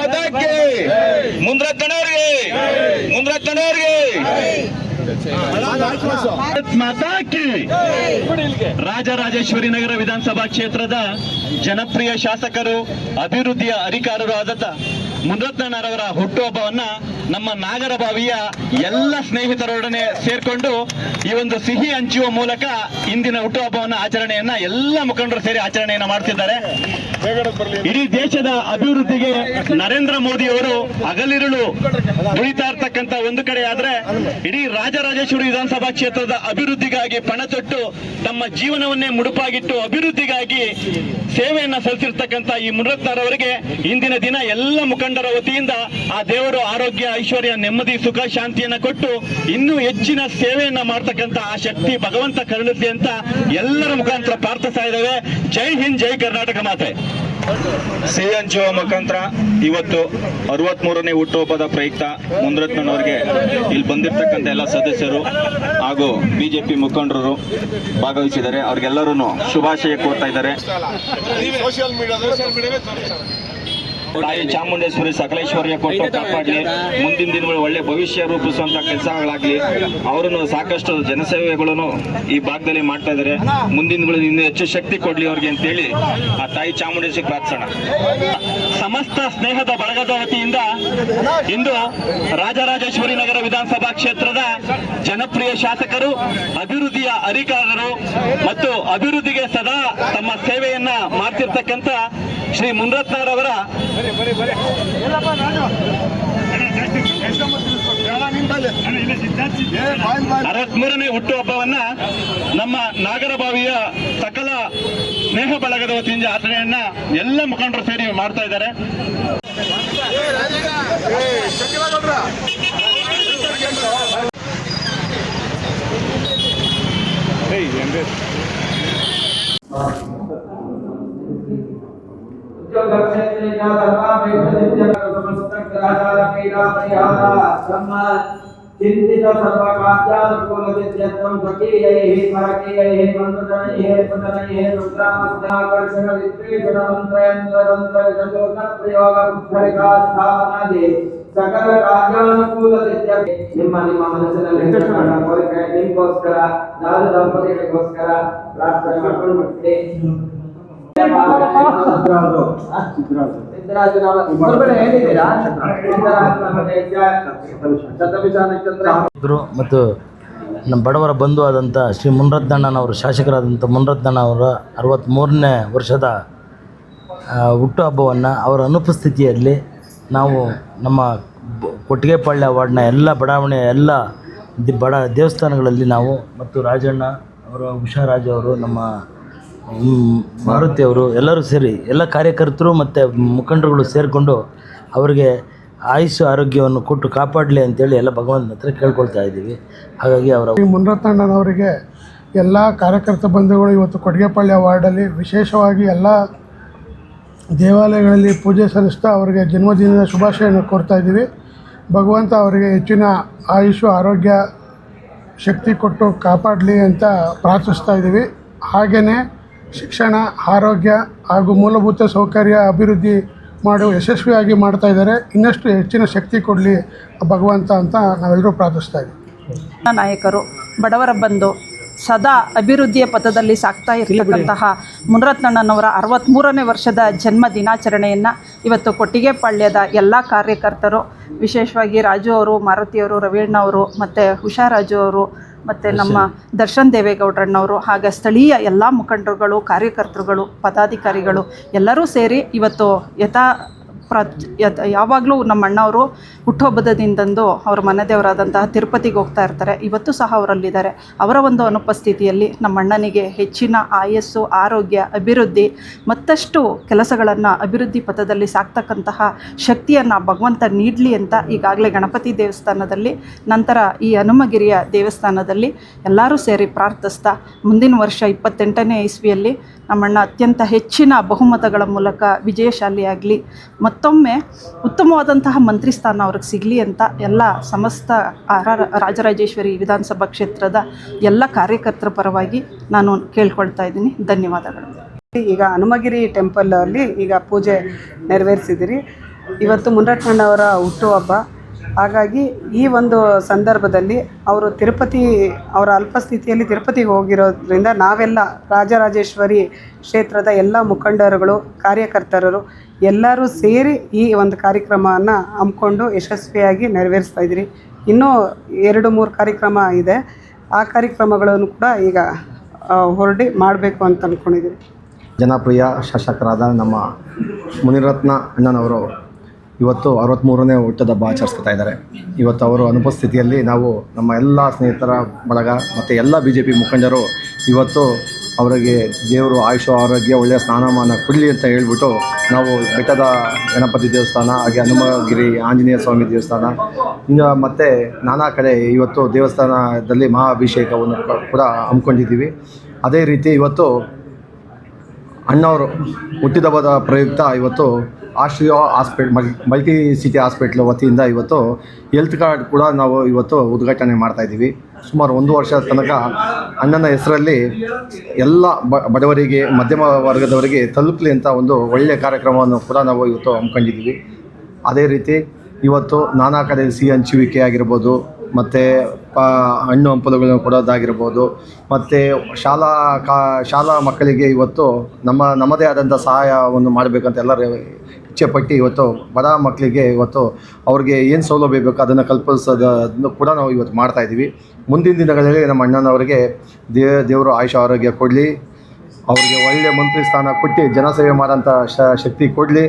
ಮಾತಾಕ್ಕೆ ಮುಂದ್ರತ್ತನವ್ರಿಗೆ ಮಾತಾಕಿ. ರಾಜರಾಜೇಶ್ವರಿ ನಗರ ವಿಧಾನಸಭಾ ಕ್ಷೇತ್ರದ ಜನಪ್ರಿಯ ಶಾಸಕರು ಅಭಿವೃದ್ಧಿಯ ಅಧಿಕಾರರು ಆದ ಮುನರತ್ನಣ್ಣರವರ ಹುಟ್ಟುಹಬ್ಬವನ್ನ ನಮ್ಮ ನಾಗರಬಾವಿಯ ಎಲ್ಲ ಸ್ನೇಹಿತರೊಡನೆ ಸೇರ್ಕೊಂಡು ಈ ಒಂದು ಸಿಹಿ ಹಂಚುವ ಮೂಲಕ ಇಂದಿನ ಹುಟ್ಟುಹಬ್ಬವನ್ನ ಆಚರಣೆಯನ್ನ ಎಲ್ಲ ಮುಖಂಡರು ಸೇರಿ ಆಚರಣೆಯನ್ನ ಮಾಡ್ತಿದ್ದಾರೆ. ಇಡೀ ದೇಶದ ಅಭಿವೃದ್ಧಿಗೆ ನರೇಂದ್ರ ಮೋದಿ ಅವರು ಹಗಲಿರುಳು ದುಡಿತಾ ಇರ್ತಕ್ಕಂಥ ಒಂದು ಕಡೆ ಆದ್ರೆ, ಇಡೀ ರಾಜರಾಜೇಶ್ವರಿ ವಿಧಾನಸಭಾ ಕ್ಷೇತ್ರದ ಅಭಿವೃದ್ಧಿಗಾಗಿ ಪಣ ತೊಟ್ಟು ತಮ್ಮ ಜೀವನವನ್ನೇ ಮುಡುಪಾಗಿಟ್ಟು ಅಭಿವೃದ್ಧಿಗಾಗಿ ಸೇವೆಯನ್ನ ಸಲ್ಲಿಸಿರ್ತಕ್ಕಂಥ ಈ ಮುನರತ್ನರವರಿಗೆ ಇಂದಿನ ದಿನ ಎಲ್ಲ ಮುಖಂಡರ ವತಿಯಿಂದ ಆ ದೇವರು ಆರೋಗ್ಯ, ಐಶ್ವರ್ಯ, ನೆಮ್ಮದಿ, ಸುಖ, ಶಾಂತಿಯನ್ನ ಕೊಟ್ಟು ಇನ್ನೂ ಹೆಚ್ಚಿನ ಸೇವೆಯನ್ನ ಮಾಡ್ತಕ್ಕಂಥ ಆ ಶಕ್ತಿ ಭಗವಂತ ಕರುಣಿಸಲಿ ಅಂತ ಎಲ್ಲರ ಮುಖಾಂತರ ಪ್ರಾರ್ಥಿಸ್ತಾ ಇದ್ದೇವೆ. ಜೈ ಹಿಂದ್, ಜೈ ಕರ್ನಾಟಕ ಮಾತೆ. ಸಿಹಿ ಹಂಚುವ ಮುಖಾಂತರ ಇವತ್ತು 63ನೇ ಹುಟ್ಟುಹಬ್ಬದ ಪ್ರಯುಕ್ತ ಮುನರತ್ನಣ್ಣವರಿಗೆ ಇಲ್ಲಿ ಬಂದಿರತಕ್ಕಂಥ ಎಲ್ಲ ಸದಸ್ಯರು ಹಾಗೂ ಬಿಜೆಪಿ ಮುಖಂಡರು ಭಾಗವಹಿಸಿದ್ದಾರೆ. ಅವ್ರಿಗೆಲ್ಲರೂ ಶುಭಾಶಯ ಕೋರ್ತಾ ಇದ್ದಾರೆ. ತಾಯಿ ಚಾಮುಂಡೇಶ್ವರಿ ಸಕಲೇಶ್ವರ್ಯ ಕೊಟ್ಟು ಕಾಪಾಡಲಿ, ಮುಂದಿನ ದಿನಗಳು ಒಳ್ಳೆ ಭವಿಷ್ಯ ರೂಪಿಸುವಂತ ಕೆಲಸಗಳಾಗ್ಲಿ. ಅವರನ್ನು ಸಾಕಷ್ಟು ಜನಸೇವೆಗಳನ್ನು ಈ ಭಾಗದಲ್ಲಿ ಮಾಡ್ತಾ ಇದ್ದಾರೆ. ಮುಂದಿನ ದಿನಗಳು ಇನ್ನೂ ಹೆಚ್ಚು ಶಕ್ತಿ ಕೊಡ್ಲಿ ಅವ್ರಿಗೆ ಅಂತೇಳಿ ಆ ತಾಯಿ ಚಾಮುಂಡೇಶ್ವರಿ ಪ್ರಾರ್ಥನಾ. ಸಮಸ್ತ ಸ್ನೇಹದ ಬಳಗದ ವತಿಯಿಂದ ಇಂದು ರಾಜರಾಜೇಶ್ವರಿ ನಗರ ವಿಧಾನಸಭಾ ಕ್ಷೇತ್ರದ ಜನಪ್ರಿಯ ಶಾಸಕರು, ಅಭಿವೃದ್ಧಿಯ ಅಧಿಕಾರರು ಮತ್ತು ಅಭಿವೃದ್ಧಿಗೆ ಸದಾ ತಮ್ಮ ಸೇವೆಯನ್ನ ಮಾಡ್ತಿರ್ತಕ್ಕಂಥ ಶ್ರೀ ಮುನರತ್ನರವರ 63ನೇ ಹುಟ್ಟುಹಬ್ಬವನ್ನ ನಮ್ಮ ನಾಗರಬಾವಿಯ ಸಕಲ ಸ್ನೇಹ ಬಳಗದ ವತಿಯಿಂದ ಆಚರಣೆಯನ್ನ ಎಲ್ಲ ಮುಖಂಡರು ಸೇರಿ ಮಾಡ್ತಾ ಇದ್ದಾರೆ. चिंतित सर्वकार्यानुकूलसिद्ध्यर्थं स्वकीयैः परकीयैः मन्त्रजनैः पुनरैः रुद्रामस्याकर्षण विश्लेषणमन्त्रयन्त्रतन्त्रजगोत्प्रयोगमुखरिकास्थापनादि सकल कार्यानुकूलसिद्ध्यर्थं ನಿಮ್ಮ ಮನಸ್ಸಿನಲ್ಲಿ ಇಟ್ಟುಕೊಂಡ ಕೋರಿಕೆ ನಿಮಗೋಸ್ಕರ ನಾಲ್ಕು ದಂಪತಿಗಳಿಗೋಸ್ಕರ ಪ್ರಾರ್ಥನೆ ಮಾಡಿಕೊಳ್ಳುತ್ತೇನೆ. ಮತ್ತು ನಮ್ಮ ಬಡವರ ಬಂಧು ಆದಂಥ ಶ್ರೀ ಮುನರತ್ನಣ್ಣನವರು, ಶಾಸಕರಾದಂಥ ಮುನರತ್ನಣ್ಣ ಅವರ 63ನೇ ವರ್ಷದ ಹುಟ್ಟುಹಬ್ಬವನ್ನು ಅವರ ಅನುಪಸ್ಥಿತಿಯಲ್ಲಿ ನಾವು ನಮ್ಮ ಕೊಟ್ಟಿಗೆಪಾಳ್ಯ ವಾರ್ಡ್ನ ಎಲ್ಲ ಬಡಾವಣೆಯ ಎಲ್ಲ ಬಡ ದೇವಸ್ಥಾನಗಳಲ್ಲಿ ನಾವು ಮತ್ತು ರಾಜಣ್ಣ ಅವರು, ಉಷಾರಾಜ್ ಅವರು, ನಮ್ಮ ಮಾರುತಿ ಅವರು ಎಲ್ಲರೂ ಸೇರಿ ಎಲ್ಲ ಕಾರ್ಯಕರ್ತರು ಮತ್ತು ಮುಖಂಡರುಗಳು ಸೇರಿಕೊಂಡು ಅವರಿಗೆ ಆಯುಷ್ಯ ಆರೋಗ್ಯವನ್ನು ಕೊಟ್ಟು ಕಾಪಾಡಲಿ ಅಂತೇಳಿ ಎಲ್ಲ ಭಗವಂತನ ಹತ್ರ ಕೇಳ್ಕೊಳ್ತಾ ಇದ್ದೀವಿ. ಹಾಗಾಗಿ ಅವರ ಮುನರತ್ನಣ್ಣನವರಿಗೆ ಎಲ್ಲ ಕಾರ್ಯಕರ್ತ ಬಂಧುಗಳು ಇವತ್ತು ಕೊಟ್ಟಿಗೆಪಾಳ್ಯ ವಾರ್ಡಲ್ಲಿ ವಿಶೇಷವಾಗಿ ಎಲ್ಲ ದೇವಾಲಯಗಳಲ್ಲಿ ಪೂಜೆ ಸಲ್ಲಿಸ್ತಾ ಅವರಿಗೆ ಜನ್ಮದಿನದ ಶುಭಾಶಯವನ್ನು ಕೋರ್ತಾ ಇದ್ದೀವಿ. ಭಗವಂತ ಅವರಿಗೆ ಹೆಚ್ಚಿನ ಆಯುಷ್ಯ ಆರೋಗ್ಯ ಶಕ್ತಿ ಕೊಟ್ಟು ಕಾಪಾಡಲಿ ಅಂತ ಪ್ರಾರ್ಥಿಸ್ತಾ ಇದ್ದೀವಿ. ಹಾಗೆಯೇ ಶಿಕ್ಷಣ, ಆರೋಗ್ಯ ಹಾಗೂ ಮೂಲಭೂತ ಸೌಕರ್ಯ ಅಭಿವೃದ್ಧಿ ಮಾಡುವ ಯಶಸ್ವಿಯಾಗಿ ಮಾಡ್ತಾ ಇದ್ದಾರೆ. ಇನ್ನಷ್ಟು ಹೆಚ್ಚಿನ ಶಕ್ತಿ ಕೊಡಲಿ ಭಗವಂತ ಅಂತ ನಾವೆಲ್ಲರೂ ಪ್ರಾರ್ಥಿಸ್ತಾ ಇದ್ದೀವಿ. ನಾಯಕರು, ಬಡವರ ಬಂಧು, ಸದಾ ಅಭಿವೃದ್ಧಿಯ ಪಥದಲ್ಲಿ ಸಾಗ್ತಾ ಇರತಕ್ಕಂತಹ ಮುನರತ್ನಣ್ಣನವರ 63ನೇ ವರ್ಷದ ಜನ್ಮ ದಿನಾಚರಣೆಯನ್ನು ಇವತ್ತು ಕೊಟ್ಟಿಗೆಪಾಳ್ಯದ ಎಲ್ಲ ಕಾರ್ಯಕರ್ತರು, ವಿಶೇಷವಾಗಿ ರಾಜು ಅವರು, ಮಾರುತಿಯವರು, ರವೀಣ್ಣ ಅವರು ಮತ್ತು ಉಷಾರಾಜು ಅವರು ಮತ್ತು ನಮ್ಮ ದರ್ಶನ್ ದೇವೇಗೌಡರಣ್ಣವರು, ಹಾಗೆ ಸ್ಥಳೀಯ ಎಲ್ಲ ಮುಖಂಡರುಗಳು, ಕಾರ್ಯಕರ್ತರುಗಳು, ಪದಾಧಿಕಾರಿಗಳು ಎಲ್ಲರೂ ಸೇರಿ ಇವತ್ತು ಯಾವಾಗಲೂ ನಮ್ಮ ಅಣ್ಣವರು ಹುಟ್ಟುಹಬ್ಬದ ದಿನದಂದು ಅವರ ಮನೆ ದೇವರಾದಂತಹ ತಿರುಪತಿಗೆ ಹೋಗ್ತಾ ಇರ್ತಾರೆ. ಇವತ್ತು ಸಹ ಅವರಲ್ಲಿದ್ದಾರೆ. ಅವರ ಒಂದು ಅನುಪಸ್ಥಿತಿಯಲ್ಲಿ ನಮ್ಮ ಅಣ್ಣನಿಗೆ ಹೆಚ್ಚಿನ ಆಯಸ್ಸು, ಆರೋಗ್ಯ, ಅಭಿವೃದ್ಧಿ, ಮತ್ತಷ್ಟು ಕೆಲಸಗಳನ್ನು ಅಭಿವೃದ್ಧಿ ಪಥದಲ್ಲಿ ಸಾಕ್ತಕ್ಕಂತಹ ಶಕ್ತಿಯನ್ನು ಭಗವಂತ ನೀಡಲಿ ಅಂತ ಈಗಾಗಲೇ ಗಣಪತಿ ದೇವಸ್ಥಾನದಲ್ಲಿ, ನಂತರ ಈ ಹನುಮಗಿರಿಯ ದೇವಸ್ಥಾನದಲ್ಲಿ ಎಲ್ಲರೂ ಸೇರಿ ಪ್ರಾರ್ಥಿಸ್ತಾ ಮುಂದಿನ ವರ್ಷ 28ನೇ ಇಸ್ವಿಯಲ್ಲಿ ನಮ್ಮಣ್ಣ ಅತ್ಯಂತ ಹೆಚ್ಚಿನ ಬಹುಮತಗಳ ಮೂಲಕ ವಿಜಯಶಾಲಿಯಾಗಲಿ, ಮತ್ತೊಮ್ಮೆ ಉತ್ತಮವಾದಂತಹ ಮಂತ್ರಿ ಸ್ಥಾನ ಅವ್ರಿಗೆ ಸಿಗಲಿ ಅಂತ ಎಲ್ಲ ಸಮಸ್ತ ರಾಜರಾಜೇಶ್ವರಿ ವಿಧಾನಸಭಾ ಕ್ಷೇತ್ರದ ಎಲ್ಲ ಕಾರ್ಯಕರ್ತರ ಪರವಾಗಿ ನಾನು ಕೇಳ್ಕೊಳ್ತಾ ಇದ್ದೀನಿ. ಧನ್ಯವಾದಗಳು. ಈಗ ಹನುಮಗಿರಿ ಟೆಂಪಲಲ್ಲಿ ಈಗ ಪೂಜೆ ನೆರವೇರಿಸಿದಿರಿ. ಇವತ್ತು ಮುನರತ್ನಣ್ಣವರ ಹುಟ್ಟುಹಬ್ಬ. ಹಾಗಾಗಿ ಈ ಒಂದು ಸಂದರ್ಭದಲ್ಲಿ ಅವರು ಅವರ ಅಲ್ಪಸ್ಥಿತಿಯಲ್ಲಿ ತಿರುಪತಿಗೆ ಹೋಗಿರೋದ್ರಿಂದ ನಾವೆಲ್ಲ ರಾಜರಾಜೇಶ್ವರಿ ಕ್ಷೇತ್ರದ ಎಲ್ಲ ಮುಖಂಡರುಗಳು, ಕಾರ್ಯಕರ್ತರು ಎಲ್ಲರೂ ಸೇರಿ ಈ ಒಂದು ಕಾರ್ಯಕ್ರಮವನ್ನು ಹಮ್ಮಿಕೊಂಡು ಯಶಸ್ವಿಯಾಗಿ ನೆರವೇರಿಸ್ತಾ ಇದ್ದೀರಿ. ಇನ್ನೂ 2-3 ಕಾರ್ಯಕ್ರಮ ಇದೆ. ಆ ಕಾರ್ಯಕ್ರಮಗಳನ್ನು ಕೂಡ ಈಗ ಹೊರಡಿ ಮಾಡಬೇಕು ಅಂತ ಅಂದ್ಕೊಂಡಿದ್ದೀವಿ. ಜನಪ್ರಿಯ ಶಾಸಕರಾದ ನಮ್ಮ ಮುನಿರತ್ನ ಅಣ್ಣನವರು ಇವತ್ತು 63ನೇ ಹುಟ್ಟುಹಬ್ಬ ಆಚರಿಸ್ತಾ ಇದ್ದಾರೆ. ಇವತ್ತು ಅವರ ಅನುಪಸ್ಥಿತಿಯಲ್ಲಿ ನಾವು ನಮ್ಮ ಎಲ್ಲ ಸ್ನೇಹಿತರ ಬಳಗ ಮತ್ತು ಎಲ್ಲ BJP ಮುಖಂಡರು ಇವತ್ತು ಅವರಿಗೆ ದೇವರು ಆಯುಷ್ಯ ಆರೋಗ್ಯ ಒಳ್ಳೆಯ ಸ್ನಾನಮಾನ ಕೊಡಲಿ ಅಂತ ಹೇಳ್ಬಿಟ್ಟು ನಾವು ಬೆಟ್ಟದ ಗಣಪತಿ ದೇವಸ್ಥಾನ, ಹಾಗೆ ಹನುಮಗಿರಿ ಆಂಜನೇಯ ಸ್ವಾಮಿ ದೇವಸ್ಥಾನ, ಇನ್ನು ಮತ್ತು ನಾನಾ ಕಡೆ ಇವತ್ತು ದೇವಸ್ಥಾನದಲ್ಲಿ ಮಹಾಅಭಿಷೇಕವನ್ನು ಕೂಡ ಹಮ್ಮಿಕೊಂಡಿದ್ದೀವಿ. ಅದೇ ರೀತಿ ಇವತ್ತು ಅಣ್ಣವರು ಹುಟ್ಟಿದಬ್ಬದ ಪ್ರಯುಕ್ತ ಇವತ್ತು ಆಶ್ರಯ ಮಲ್ಟಿ ಸಿಟಿ ಹಾಸ್ಪಿಟ್ಲ್ ವತಿಯಿಂದ ಇವತ್ತು ಹೆಲ್ತ್ ಕಾರ್ಡ್ ಕೂಡ ನಾವು ಇವತ್ತು ಉದ್ಘಾಟನೆ ಮಾಡ್ತಾಯಿದ್ದೀವಿ. ಸುಮಾರು 1 ವರ್ಷದ ತನಕ ಅಣ್ಣನ ಹೆಸರಲ್ಲಿ ಎಲ್ಲ ಬಡವರಿಗೆ, ಮಧ್ಯಮ ವರ್ಗದವರಿಗೆ ತಲುಪಲಿ ಅಂತ ಒಂದು ಒಳ್ಳೆಯ ಕಾರ್ಯಕ್ರಮವನ್ನು ಕೂಡ ನಾವು ಇವತ್ತು ಹಮ್ಮಿಕೊಂಡಿದ್ದೀವಿ. ಅದೇ ರೀತಿ ಇವತ್ತು ನಾನಾ ಕಡೆ ಸಿಹಿ ಹಂಚುವಿಕೆ ಆಗಿರ್ಬೋದು, ಮತ್ತು ಹಣ್ಣು ಹಂಪಲುಗಳನ್ನು ಕೊಡೋದಾಗಿರ್ಬೋದು, ಮತ್ತು ಶಾಲಾ ಮಕ್ಕಳಿಗೆ ಇವತ್ತು ನಮ್ಮದೇ ಆದಂಥ ಸಹಾಯವನ್ನು ಮಾಡಬೇಕಂತ ಎಲ್ಲರೂ ಇಚ್ಛೆಪಟ್ಟು ಇವತ್ತು ಬಡ ಮಕ್ಕಳಿಗೆ ಇವತ್ತು ಅವ್ರಿಗೆ ಏನು ಸೌಲಭ್ಯ ಬೇಕು ಅದನ್ನು ಕಲ್ಪಿಸೋದನ್ನು ಕೂಡ ನಾವು ಇವತ್ತು ಮಾಡ್ತಾಯಿದ್ದೀವಿ. ಮುಂದಿನ ದಿನಗಳಲ್ಲಿ ನಮ್ಮ ಅಣ್ಣನವರಿಗೆ ದೇವರು ಆಯುಷ್ಯ ಆರೋಗ್ಯ ಕೊಡಲಿ, ಅವರಿಗೆ ಒಳ್ಳೆಯ ಮಂತ್ರಿ ಸ್ಥಾನ ಕೊಟ್ಟು ಜನಸೇವೆ ಮಾಡೋಂಥ ಶಕ್ತಿ ಕೊಡಲಿ.